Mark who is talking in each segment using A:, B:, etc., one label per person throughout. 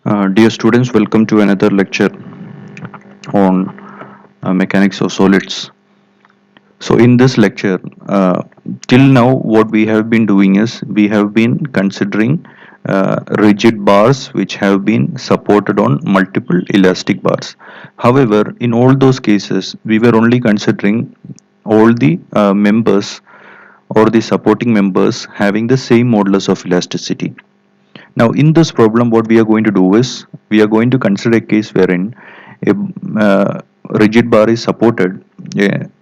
A: Dear students, welcome to another lecture on mechanics of solids. So, in this lecture, till now, what we have been doing is we have been considering rigid bars which have been supported on multiple elastic bars. However, in all those cases, we were only considering all the members or the supporting members having the same modulus of elasticity. Now, in this problem, what we are going to do is we are going to consider a case wherein a rigid bar is supported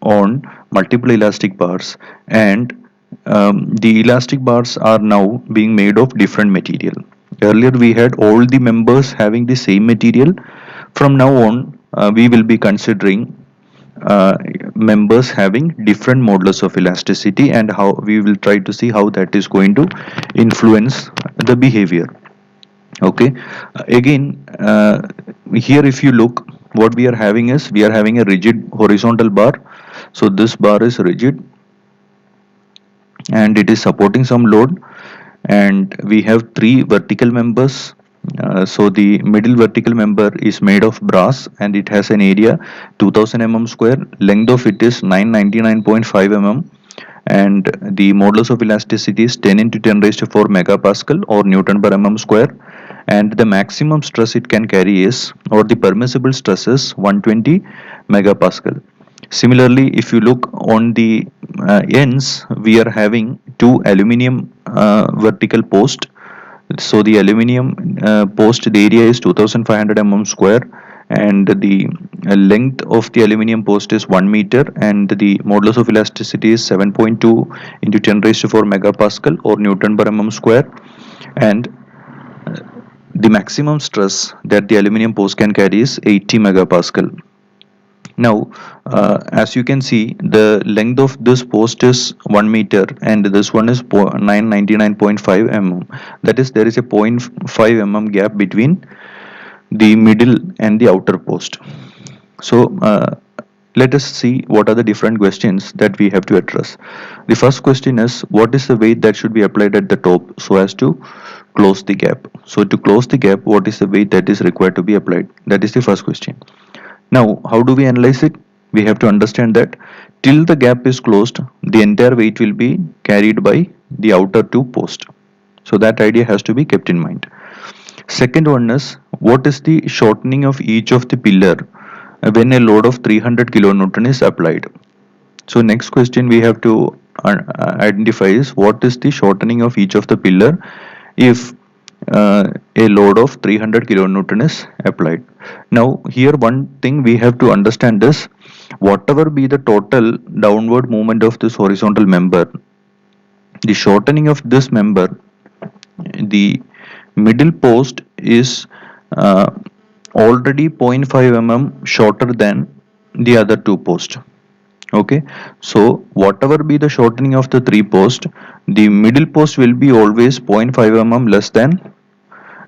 A: on multiple elastic bars, and the elastic bars are now being made of different material. Earlier, we had all the members having the same material. From now on, we will be considering uh, members having different modulus of elasticity, and how we will try to see how that is going to influence the behavior. Okay. Again, here if you look, what we are having is we are having a rigid horizontal bar. So this bar is rigid and it is supporting some load, and we have three vertical members. So the middle vertical member is made of brass and it has an area 2000 mm square. Length of it is 999.5 mm, and the modulus of elasticity is 10 into 10 raised to 4 megapascal or Newton per mm square, and the maximum stress it can carry is, or the permissible stress is 120 megapascal. Similarly, if you look on the ends, we are having two aluminium vertical post. So the aluminium post, the area is 2500 mm square, and the length of the aluminium post is 1 meter, and the modulus of elasticity is 7.2 into 10 raised to 4 megapascal or Newton per mm square, and the maximum stress that the aluminium post can carry is 80 megapascal. Now, as you can see, the length of this post is 1 meter and this one is 999.5 mm. That is, there is a zero point 0.5 mm gap between the middle and the outer post. So, let us see what are the different questions that we have to address. The first question is, what is the weight that should be applied at the top so as to close the gap? So, to close the gap, what is the weight that is required to be applied? That is the first question. Now, how do we analyze it? We have to understand that till the gap is closed, the entire weight will be carried by the outer two posts. So that idea has to be kept in mind. Second one is, what is the shortening of each of the pillar when a load of 300 kilonewton is applied? So next question we have to identify is, what is the shortening of each of the pillar if a load of 300 kilonewton is applied. Now here one thing we have to understand is, whatever be the total downward movement of this horizontal member, the shortening of this member, the middle post is uh, already zero point 0.5 mm shorter than the other two posts. Okay, so whatever be the shortening of the three post, the middle post will be always zero point 0.5 mm less than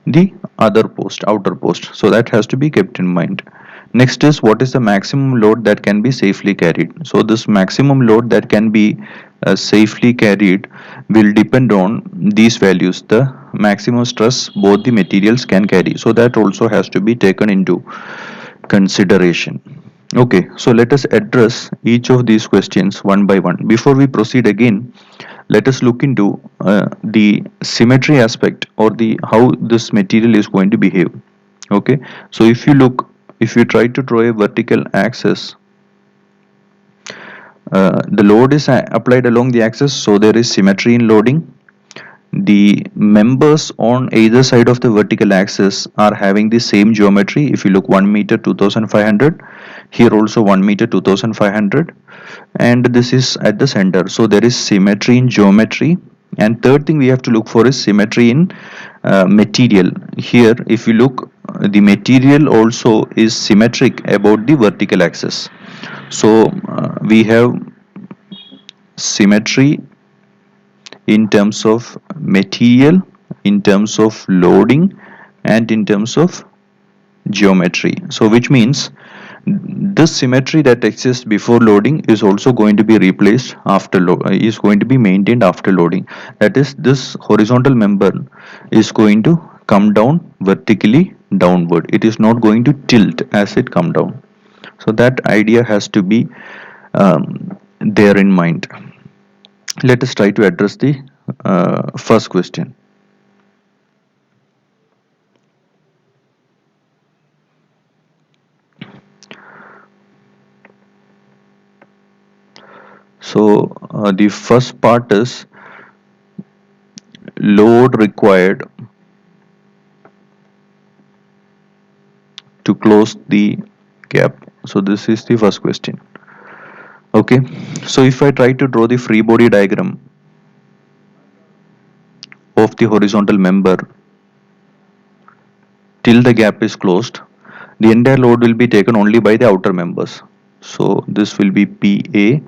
A: the other post, outer post. So that has to be kept in mind. Next is, what is the maximum load that can be safely carried? So this maximum load that can be safely carried will depend on these values, the maximum stress both the materials can carry. So that also has to be taken into consideration. Okay, so let us address each of these questions one by one. Before we proceed again, let us look into the symmetry aspect, or the how this material is going to behave. Okay, so if you look, if you try to draw a vertical axis, the load is applied along the axis, so there is symmetry in loading. The members on either side of the vertical axis are having the same geometry. If you look, 1 meter 2500, here also 1 meter 2500, and this is at the center, so there is symmetry in geometry. And third thing we have to look for is symmetry in material. Here if you look, the material also is symmetric about the vertical axis. So we have symmetry in terms of material, in terms of loading, and in terms of geometry. So which means this symmetry that exists before loading is also going to be replaced after is going to be maintained after loading. That is, this horizontal member is going to come down vertically downward. It is not going to tilt as it come down. So that idea has to be there in mind. Let us try to address the first question. So the first part is load required to close the gap. So this is the first question. Okay, so if I try to draw the free body diagram of the horizontal member till the gap is closed, the entire load will be taken only by the outer members. So this will be PA,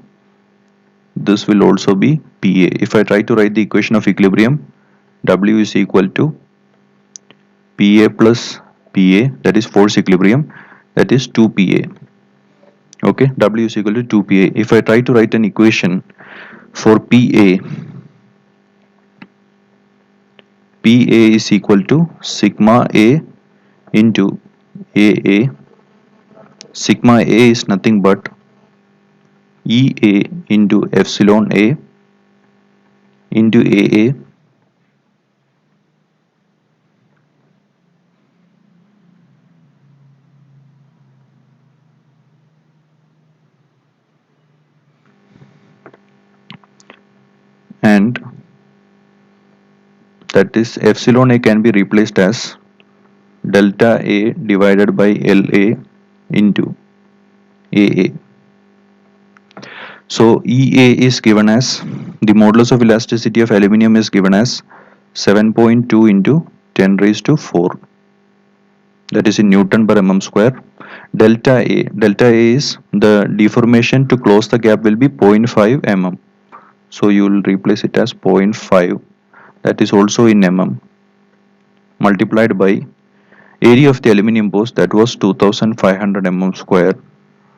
A: this will also be PA. If I try to write the equation of equilibrium, W is equal to PA plus PA, that is force equilibrium, that is 2PA. Okay, W is equal to 2PA. If I try to write an equation for PA, PA is equal to sigma A into AA. Sigma A is nothing but EA into epsilon A into AA, and that is epsilon A can be replaced as delta A divided by LA into AA. So EA is given as, the modulus of elasticity of aluminium is given as 7.2 into 10 raised to 4, that is in Newton per mm square. Delta A is the deformation to close the gap will be 0.5 mm. So you will replace it as zero point 0.5, that is also in mm, multiplied by area of the aluminium post, that was 2500 mm square,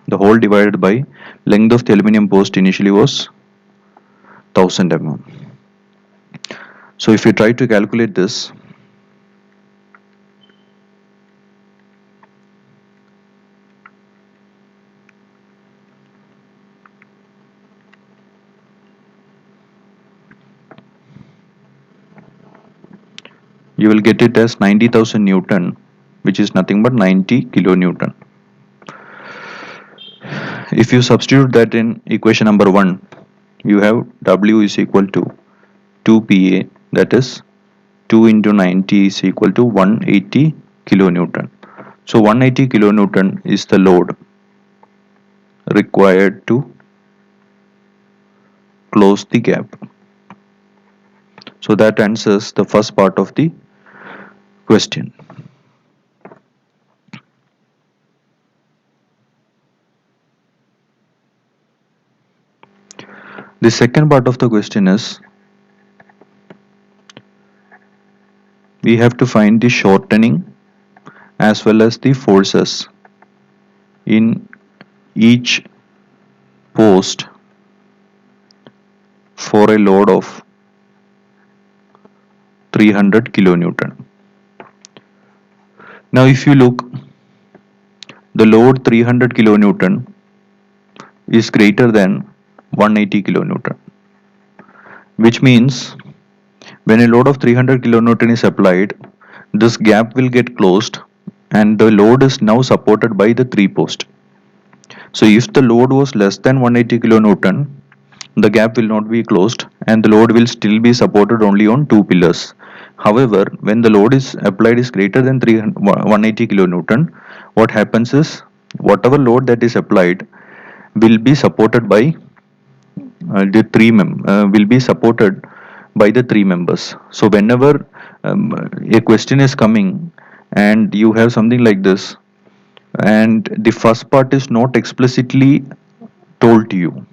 A: the whole divided by length of the aluminium post initially was 1000 mm. So if you try to calculate this, you will get it as 90,000 Newton, which is nothing but 90 kilonewton. If you substitute that in equation number 1, you have W is equal to 2PA, that is 2 into 90 is equal to 180 kilonewton. So 180 kilonewton is the load required to close the gap. So that answers the first part of the question. The second part of the question is, we have to find the shortening as well as the forces in each post for a load of 300 kilonewton. Now if you look, the load 300 kilonewton is greater than 180 kilonewton, which means when a load of 300 kilonewton is applied, this gap will get closed and the load is now supported by the three post. So if the load was less than 180 kilonewton, the gap will not be closed and the load will still be supported only on two pillars. However, when the load is applied is greater than 180 kilonewton, what happens is whatever load that is applied will be supported by will be supported by the three members. So whenever a question is coming and you have something like this, and the first part is not explicitly told to you,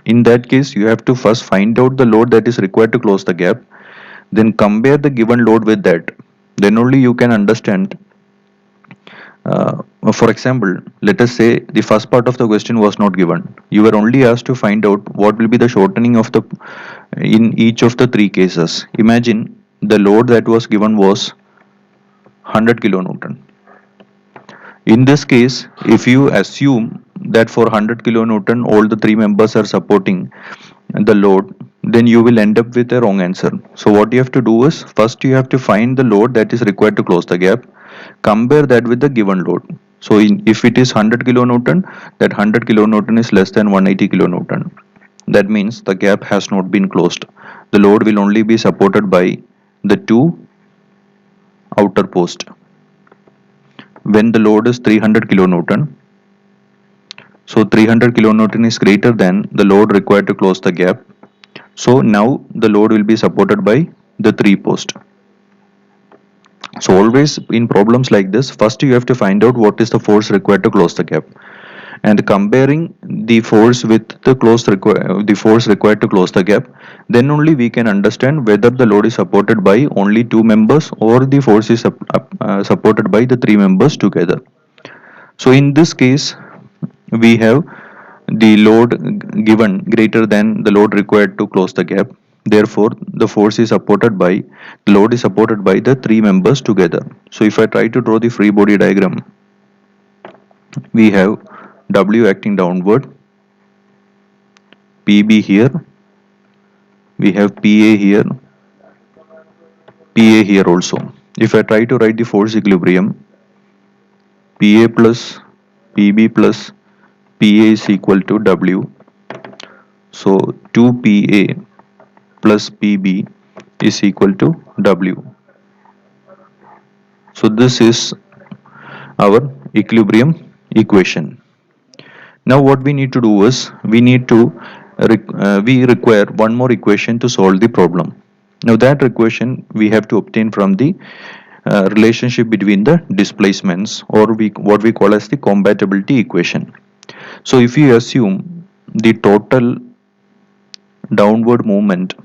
A: in that case you have to first find out the load that is required to close the gap, then compare the given load with that, then only you can understand. For example, let us say the first part of the question was not given, you were only asked to find out what will be the shortening of the in each of the three cases. Imagine the load that was given was 100 kilonewton In this case, if you assume that for 100 kilonewton all the three members are supporting the load, then you will end up with a wrong answer. So what you have to do is, first you have to find the load that is required to close the gap, compare that with the given load. So if it is 100 kilonewton, that 100 kilonewton is less than 180 kilonewton. That means the gap has not been closed. The load will only be supported by the two outer posts. When the load is 300 kilonewton, so 300 kilonewton is greater than the load required to close the gap. So now the load will be supported by the three post. So always in problems like this, first you have to find out what is the force required to close the gap, and comparing the force with the force required to close the gap, then only we can understand whether the load is supported by only two members or the force is supported by the three members together. So in this case, we have the load given greater than the load required to close the gap. Therefore, the load is supported by the three members together. So if I try to draw the free body diagram, we have W acting downward, PB here, we have PA here, PA here also. If I try to write the force equilibrium, PA plus PB plus PA is equal to W. So 2PA plus PB is equal to W. So this is our equilibrium equation. Now what we need to do is we require one more equation to solve the problem. Now that equation we have to obtain from the relationship between the displacements, or what we call as the compatibility equation. So if you assume the total downward movement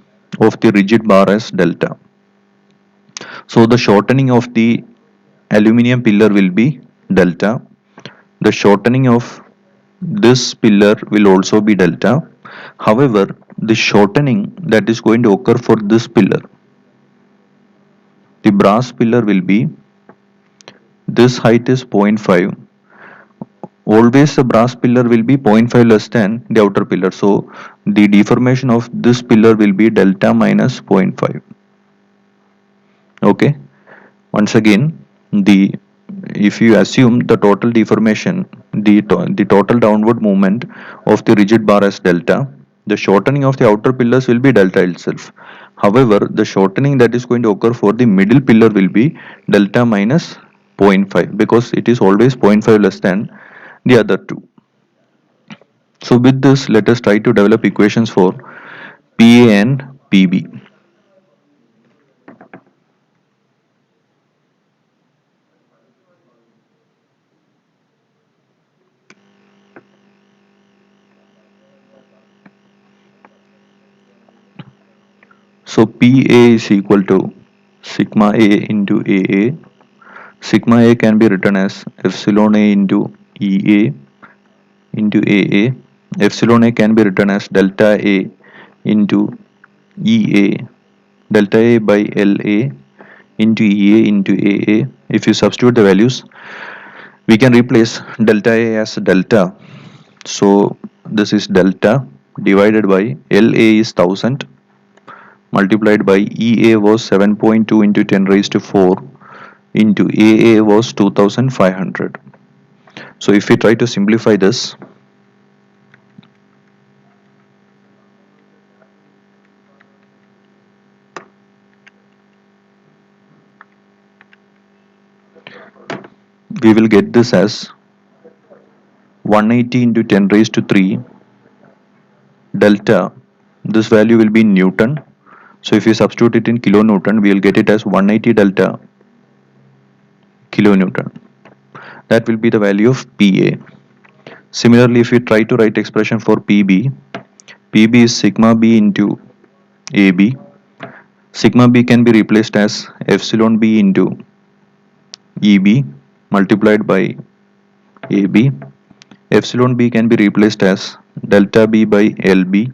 A: of the rigid bar as delta, so the shortening of the aluminum pillar will be delta. The shortening of this pillar will also be delta. However, the shortening that is going to occur for this pillar, the brass pillar, will be, this height is 0.5. Always the brass pillar will be 0.5 less than the outer pillar. So the deformation of this pillar will be delta minus 0.5. Okay. Once again, the if you assume the total deformation, the total downward movement of the rigid bar as delta, the shortening of the outer pillars will be delta itself. However, the shortening that is going to occur for the middle pillar will be delta minus zero point 0.5, because it is always 0.5 less than the other two. So with this, let us try to develop equations for PA and PB. So PA is equal to sigma A into AA. Sigma A can be written as epsilon A into EA into AA. Epsilon A can be written as delta A into EA, delta A by LA into EA into AA. If you substitute the values, we can replace delta A as delta. So this is delta divided by LA is 1000 multiplied by EA was 7.2 into 10 raised to 4 into AA was 2500. So if we try to simplify this, we will get this as 180 into 10 raised to 3 delta. This value will be in Newton. So if you substitute it in kilonewton, we will get it as 180 delta kilonewton. That will be the value of PA. Similarly, if we try to write expression for PB, PB is sigma B into AB. Sigma B can be replaced as epsilon B into EB multiplied by AB. Epsilon B can be replaced as delta B by LB,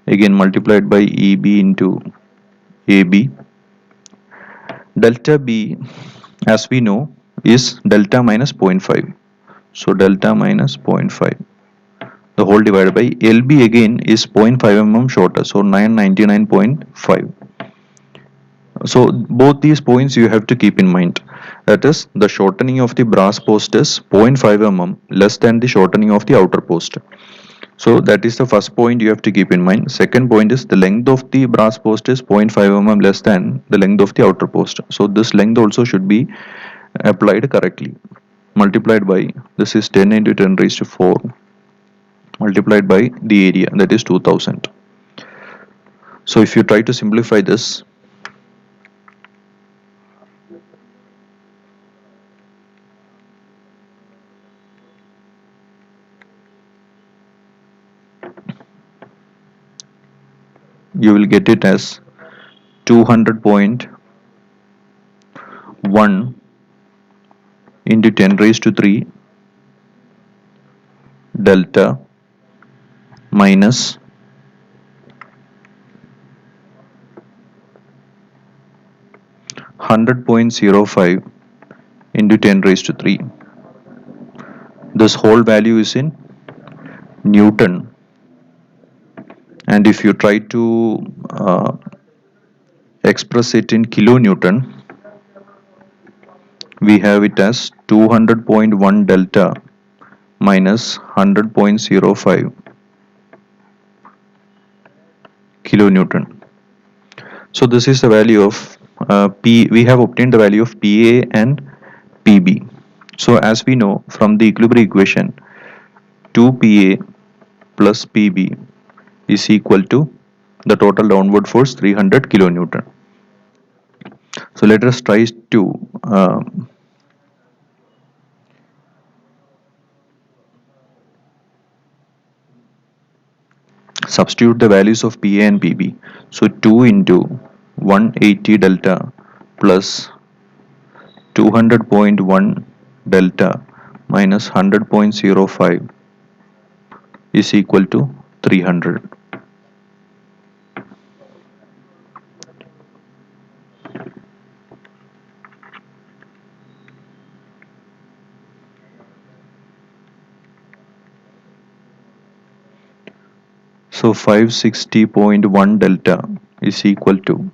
A: again multiplied by EB into AB. Delta B, as we know, is delta minus 0.5. So delta minus 0.5, the whole divided by LB again is 0.5 mm shorter, so 999.5. So both these points you have to keep in mind. That is, the shortening of the brass post is 0.5 mm less than the shortening of the outer post. So that is the first point you have to keep in mind. Second point is the length of the brass post is 0.5 mm less than the length of the outer post. So this length also should be applied correctly. Multiplied by, this is 10 into 10 raised to 4, multiplied by the area, that is 2000. So if you try to simplify this, you will get it as 200.1 into 10 raised to 3 delta minus 100.05 into 10 raised to 3. This whole value is in Newton, and if you try to express it in kilonewton, we have it as 200.1 delta minus 100.05 kilonewton. So this is the value of P. We have obtained the value of PA and PB. So as we know from the equilibrium equation, 2PA plus PB is equal to the total downward force 300 kilonewton. So let us try to substitute the values of PA and PB. So 2 into 180 delta plus 200.1 delta minus 100.05 is equal to 300. So 560.1 delta is equal to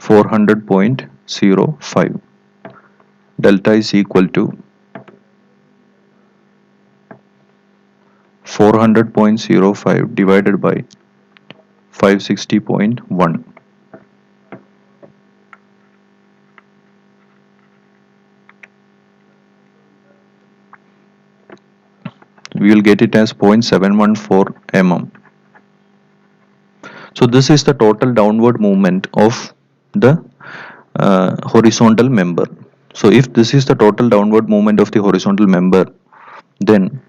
A: 400.05. Delta is equal to 400.05 divided by 560.1. We will get it as 0.714 mm. So this is the total downward movement of the horizontal member. So if this is the total downward movement of the horizontal member, then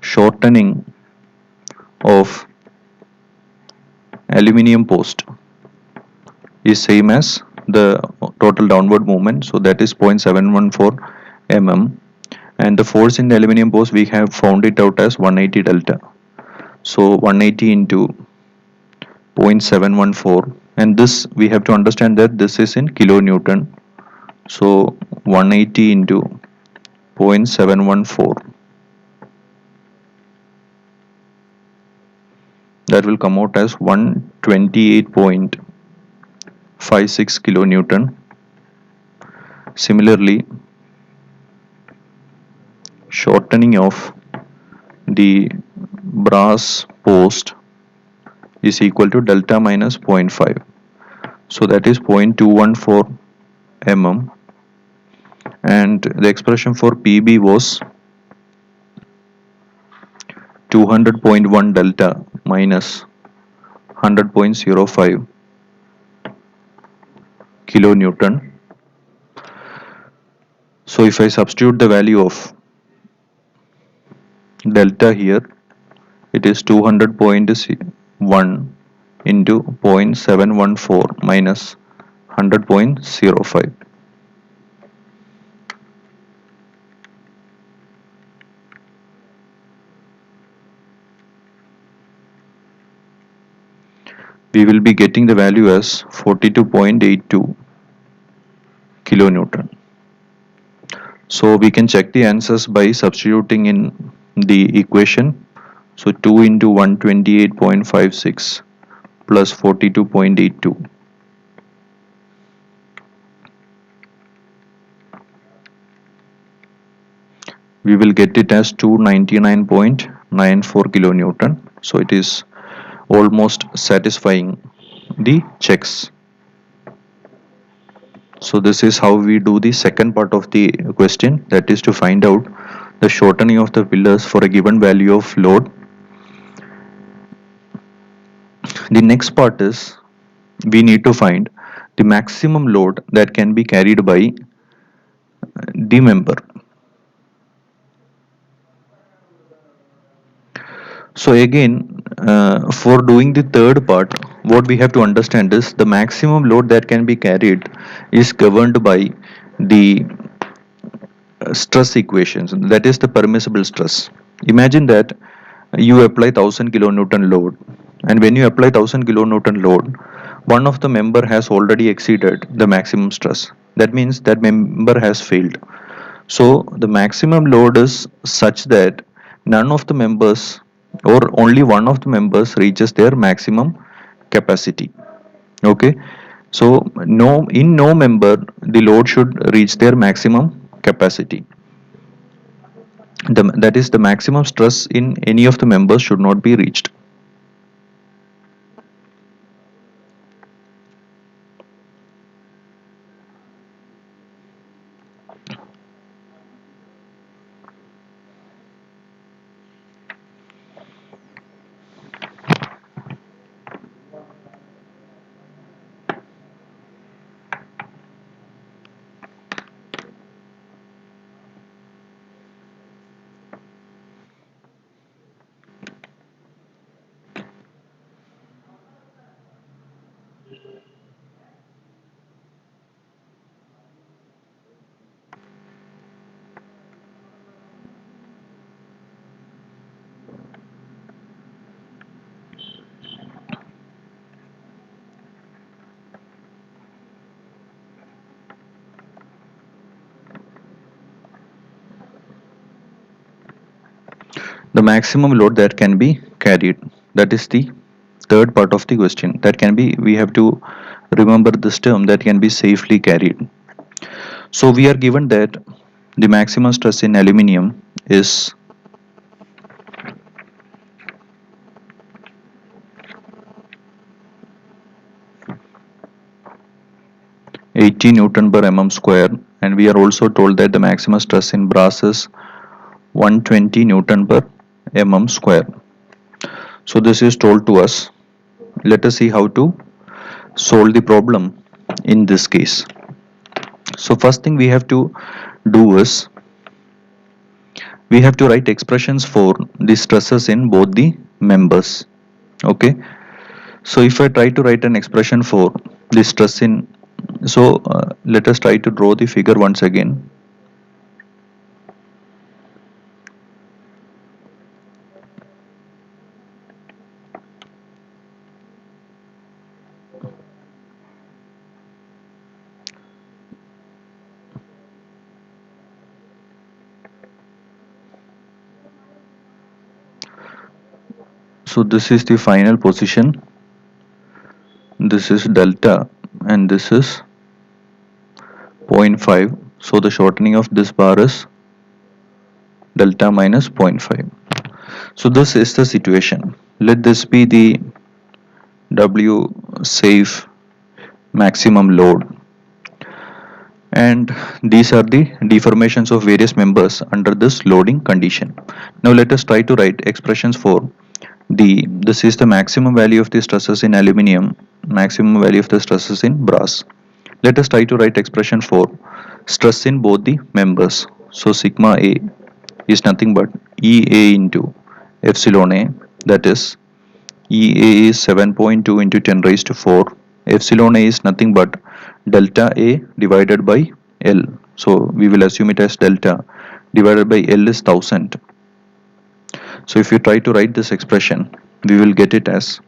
A: shortening of aluminium post is same as the total downward movement, so that is 0.714 mm, and the force in the aluminium post we have found it out as 180 delta. So 180 into 0.714, and this we have to understand that this is in kilonewton. So 180 into 0.714, that will come out as 128.56 kilonewton. Similarly, shortening of the brass post is equal to delta minus 0.5, so that is 0.214 mm, and the expression for PB was 200.1 delta minus 100.05 kilonewton. So if I substitute the value of delta here, it is 200.1 into 0.714 minus 100.05. We will be getting the value as 42.82. kilonewton. So we can check the answers by substituting in the equation. So 2 into 128.56 plus 42.82. We will get it as 299.94 kilonewton. So it is almost satisfying the checks. So this is how we do the second part of the question, that is to find out the shortening of the pillars for a given value of load. The next part is we need to find the maximum load that can be carried by the member. So again, for doing the third part, what we have to understand is the maximum load that can be carried is governed by the stress equations, that is the permissible stress. Imagine that you apply 1000 kilonewton load, and when you apply 1000 kilonewton load, one of the member has already exceeded the maximum stress. That means that member has failed. So the maximum load is such that none of the members or only one of the members reaches their maximum capacity. Okay. So no member the load should reach their maximum capacity. That is the maximum stress in any of the members should not be reached. The maximum load that can be carried, that is the third part of the question. That can be, we have to remember this term, that can be safely carried. So we are given that the maximum stress in aluminium is 80 Newton per mm square, and we are also told that the maximum stress in brass is 120 Newton per mm square. So this is told to us. Let us see how to solve the problem in this case. So first thing we have to do is we have to write expressions for the stresses in both the members. Okay. So if I try to write an expression for the stress in, so let us try to draw the figure once again. So this is the final position, this is delta, and this is zero point 0.5. So the shortening of this bar is delta minus 0.5. So this is the situation. Let this be the W safe maximum load, and these are the deformations of various members under this loading condition. Now let us try to write expressions for this is the maximum value of the stresses in aluminium, maximum value of the stresses in brass. Let us try to write expression for stress in both the members. So sigma A is nothing but EA into epsilon A, that is EA is 7.2 into 10 raised to 4. Epsilon A is nothing but delta A divided by L. So we will assume it as delta divided by L is 1000. So if you try to write this expression, we will get it as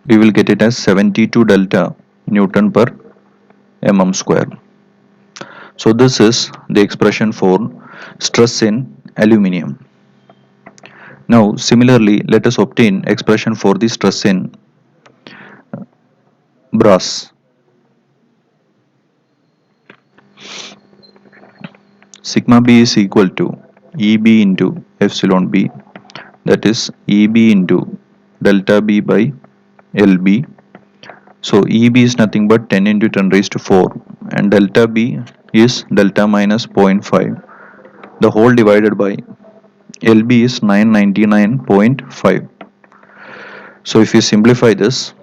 A: we will get it as 72 delta Newton per mm square. So this is the expression for stress in aluminium. Now similarly, let us obtain expression for the stress in brass. Sigma B is equal to EB into epsilon B, that is EB into delta B by LB. So EB is nothing but 10 into 10 raised to 4 and delta B is delta minus 0.5. The whole divided by LB is 999.5. So if you simplify this,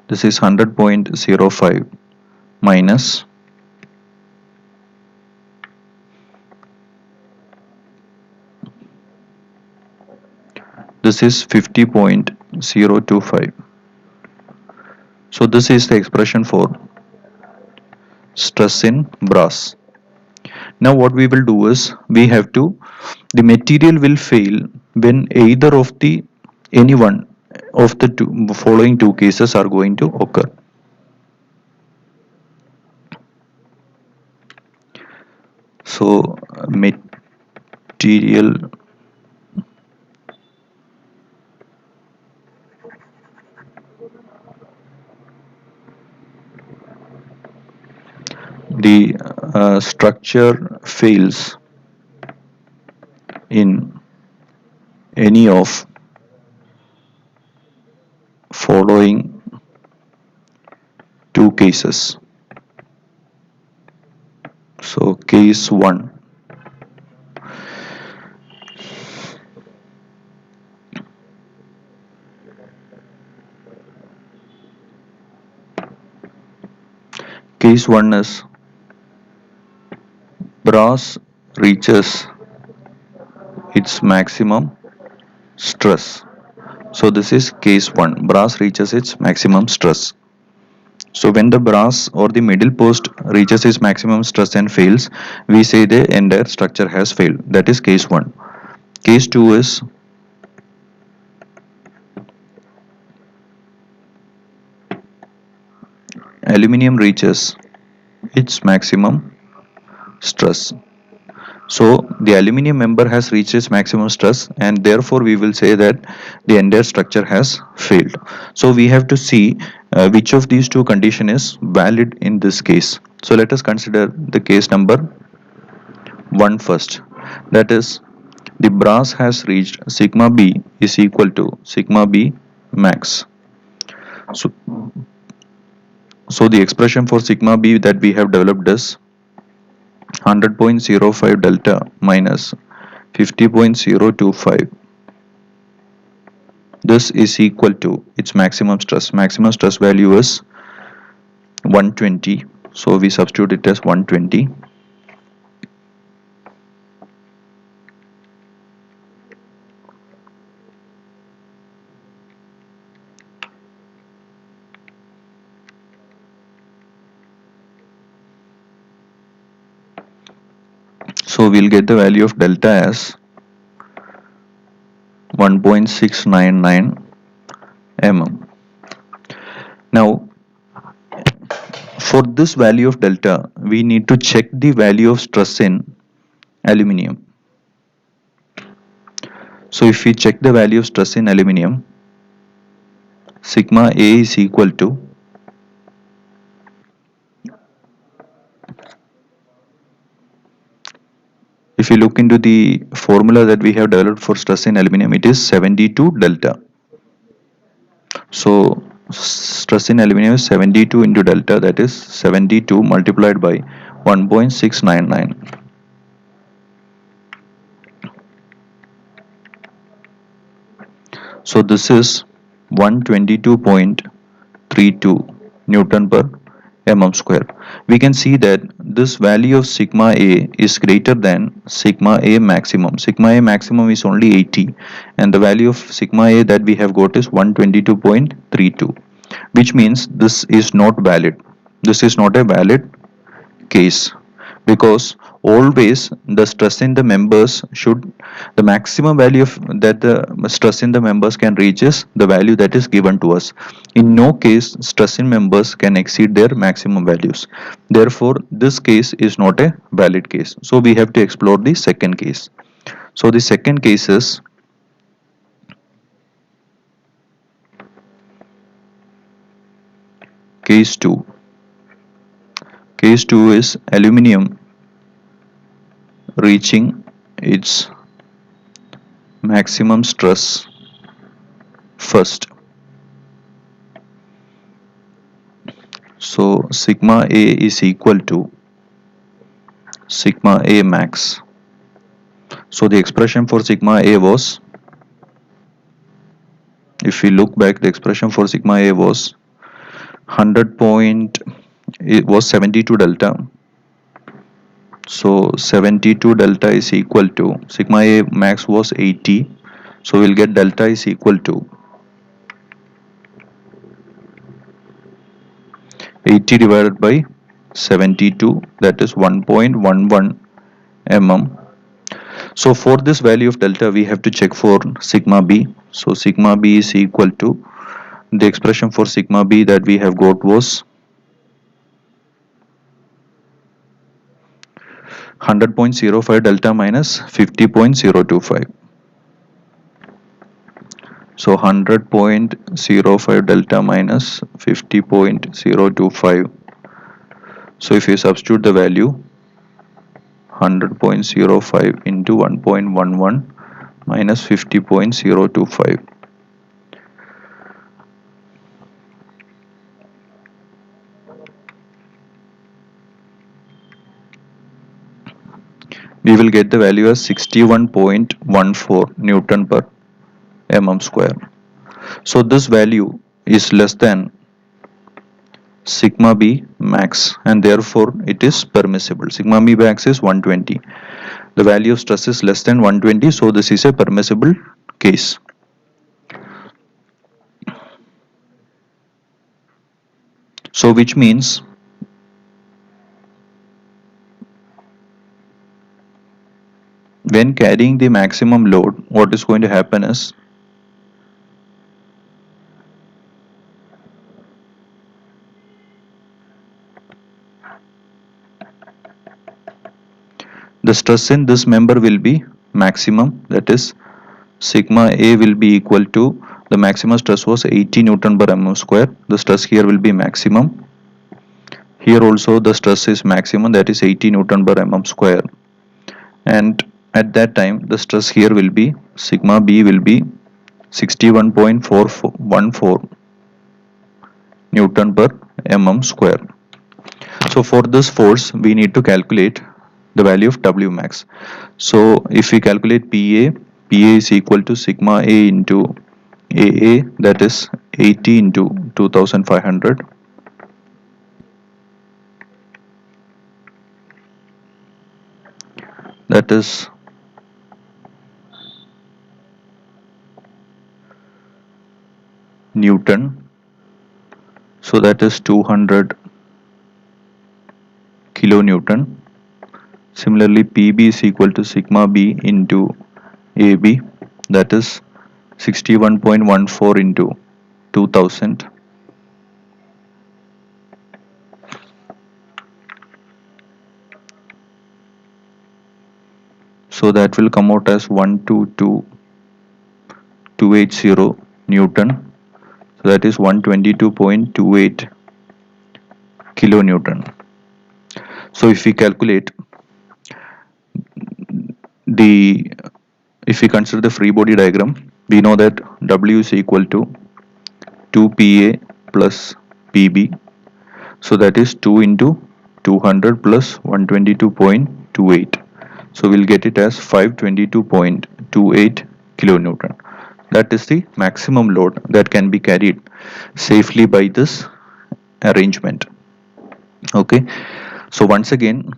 A: this is 100.05 minus this is 50.025. So this is the expression for stress in brass. Now what we will do is we have to, the material will fail when either of the any one of the following two cases are going to occur. So material the structure fails in any of following two cases. So case 1, case 1 is brass reaches its maximum stress. So this is case 1, brass reaches its maximum stress. So when the brass or the middle post reaches its maximum stress and fails, we say the entire structure has failed. That is case 1. Case 2 is aluminium reaches its maximum stress. So the aluminium member has reached its maximum stress and therefore we will say that the entire structure has failed. So we have to see which of these two conditions is valid in this case. So let us consider the case number 1 first. That is, the brass has reached sigma B is equal to sigma B max. So, so the expression for sigma B that we have developed is 100.05 delta minus 50.025. This is equal to its maximum stress. Maximum stress value is 120. So we substitute it as 120. So we'll get the value of delta as 1.699 mm. Now for this value of delta, we need to check the value of stress in aluminium. So if we check the value of stress in aluminium, sigma A is equal to if you look into the formula that we have developed for stress in aluminium, it is 72 delta. So stress in aluminium is 72 into delta, that is 72 multiplied by 1.699. So this is 122.32 Newton per mm square. We can see that this value of sigma A is greater than sigma A maximum. Sigma A maximum is only 80 and the value of sigma A that we have got is 122.32, which means this is not valid. This is not a valid case because always the stress in the members should, the maximum value of that the stress in the members can reach is the value that is given to us. In no case stress in members can exceed their maximum values. Therefore this case is not a valid case, so we have to explore the second case. So the second case is case 2. Case 2 is aluminum reaching its maximum stress first. So sigma A is equal to sigma A max. So the expression for sigma A was, if we look back, the expression for sigma A was 100 point, it was 72 delta. So 72 delta is equal to, sigma A max was 80. So we'll get delta is equal to 80 divided by 72, that is 1.11 mm. So for this value of delta we have to check for sigma B. So sigma B is equal to, the expression for sigma B that we have got was 100.05 delta minus 50.025. So 100.05 delta minus 50.025. So if you substitute the value 100.05 into 1.11 minus 50.025, we will get the value as 61.14 Newton per mm square. So this value is less than sigma B max and therefore it is permissible. Sigma B max is 120. The value of stress is less than 120, so this is a permissible case. So which means when carrying the maximum load, what is going to happen is the stress in this member will be maximum, that is sigma A will be equal to, the maximum stress was 80 Newton per mm square. The stress here will be maximum. Here also the stress is maximum, that is 80 Newton per mm square. And at that time the stress here will be, sigma B will be 61.414 Newton per mm square. So for this force we need to calculate the value of W max. So if we calculate PA, PA is equal to sigma A into AA, that is 80 into 2500, that is Newton. So that is 200 kilonewton. Similarly PB is equal to sigma B into AB, that is 61.14 into 2000. So that will come out as 122.280 Newton. So that is 122.28 kilonewton. So if we calculate the, if we consider the free body diagram, we know that W is equal to 2PA plus PB. So that is 2 into 200 plus 122.28. So we'll get it as 522.28 kilonewton. That is the maximum load that can be carried safely by this arrangement. Okay. So once again,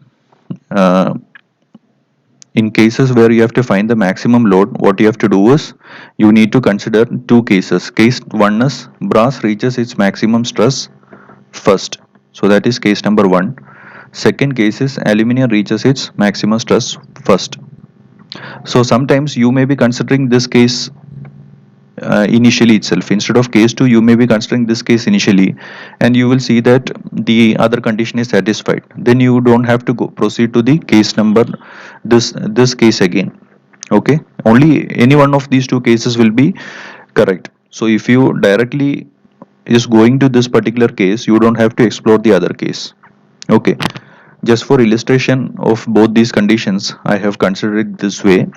A: in cases where you have to find the maximum load, what you have to do is you need to consider two cases. Case 1 is brass reaches its maximum stress first. So that is case number 1. Second case is aluminum reaches its maximum stress first. So sometimes you may be considering this case initially itself. Instead of case 2, you may be considering this case initially, and you will see that the other condition is satisfied. Then you don't have to go proceed to the case number, this case again. Okay, only any one of these two cases will be correct. So if you directly is going to this particular case, you don't have to explore the other case. Okay, just for illustration of both these conditions, I have considered it this way.